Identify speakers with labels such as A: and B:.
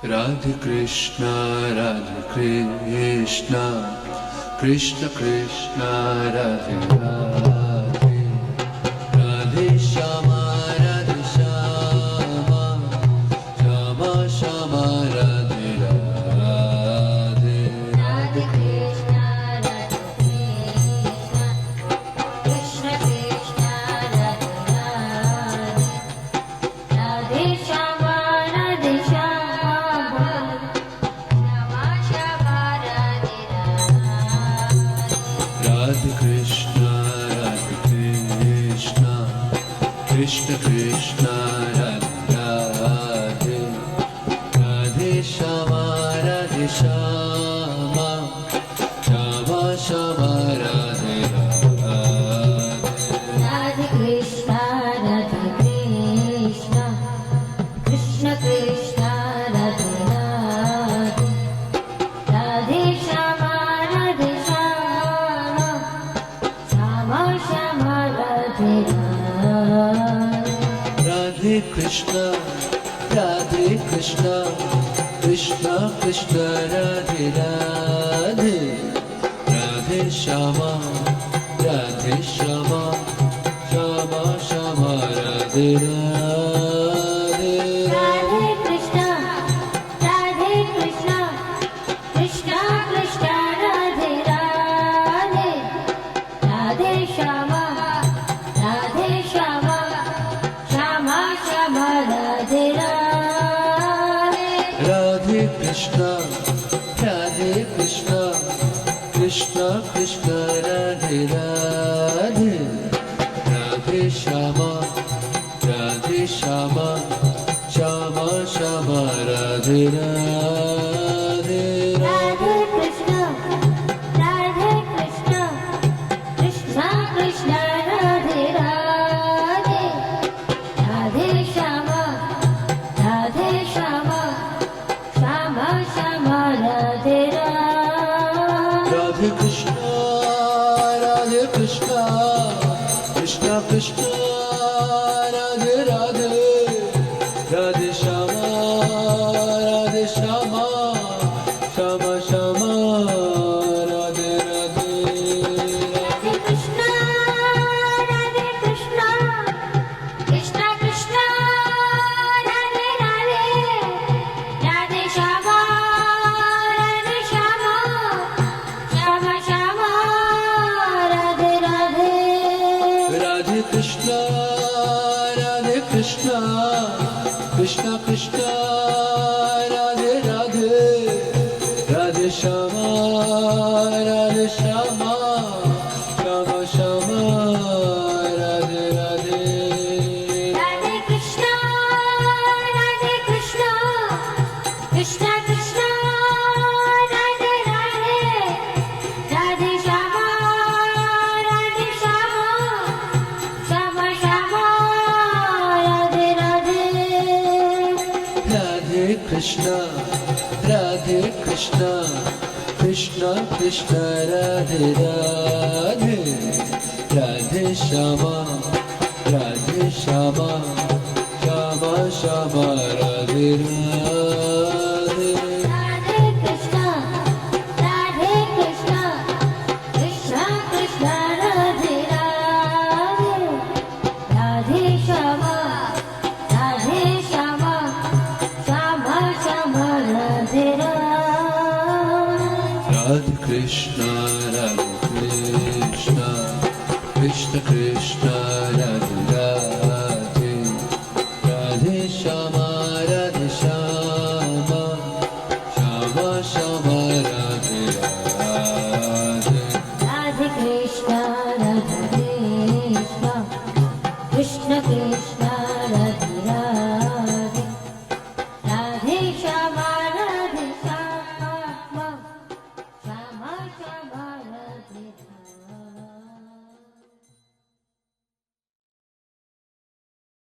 A: Radhe Krishna, Radhe Krishna, Krishna Krishna, Radhe Radhe, Radhe Shama, Radhe Shama, Shama Shama, Radhe Radhe,
B: Radhe Krishna, Radhe Krishna, Krishna Krishna, Radhe Radhe, Radhe Shama, Radhe Shama, Shama Shama, Radhe Radhe.
A: Radhe Krishna, Radhe Krishna, Krishna Krishna, Radhe Radhe, Radhe Shama, Radhe Shama, Shama Shama, Radhe Radhe.
B: Radhe Krishna, Radhe Krishna, Krishna Krishna, Radhe Radhe, Radhe Shama, Radhe Shama, Shama Shama, Radhe Radhe.
A: Radhe Krishna, Radhe Krishna, Krishna Krishna, Radhe Radhe, Radhe Shama, Radhe Shama, Shama Shama, Radhe Radhe.
B: Radhe Krishna, Radhe Krishna, Krishna Krishna, Radhe Radhe, Radhe Shama, Radhe Shama, Shama Shama, Radhe Radhe.
A: Radhe Krishna, Radhe Krishna, Krishna Krishna, Radhe Radhe, Radhe Shama, Radhe Shama, Shama Shama, Radhe Radhe.
B: Radhe Krishna, Radhe Krishna, Krishna Krishna, Radhe Radhe, Radhe Shama, Radhe Shama, Shama Shama, Radhe Radhe.
A: Radhe Krishna, Radhe Krishna, Krishna Krishna, Radhe Radhe, Radhe Shama, Radhe Shama, Shama Shama, Radhe Radhe.
B: Radhe Krishna, Radhe Krishna, Krishna Krishna, Radhe Radhe, Radhe Shama, Radhe Shama, Shama Shama, Radhe Radhe.
A: Radhe Krishna, Radhe Krishna, Krishna Krishna, Radhe Radhe, Radhe Shama, Radhe Shama, Shama Shama, Radhe Radhe.
B: Radhe Krishna, Radhe Krishna, Krishna Krishna, Radhe Radhe, Radhe Shama, Radhe Shama, Shama Shama, Radhe Radhe.
A: Radhe Krishna, Radhe Krishna, Krishna Krishna, Radhe Radhe, Radhe Shama, Radhe Shama, Shama Shama, Radhe Radhe.
B: Radhe Krishna, Radhe Krishna, Krishna Krishna, Radhe Radhe, Radhe Shama, Radhe Shama, Shama Shama, Radhe Radhe.
A: Radhe Krishna, Radhe Krishna, Krishna Krishna, Radhe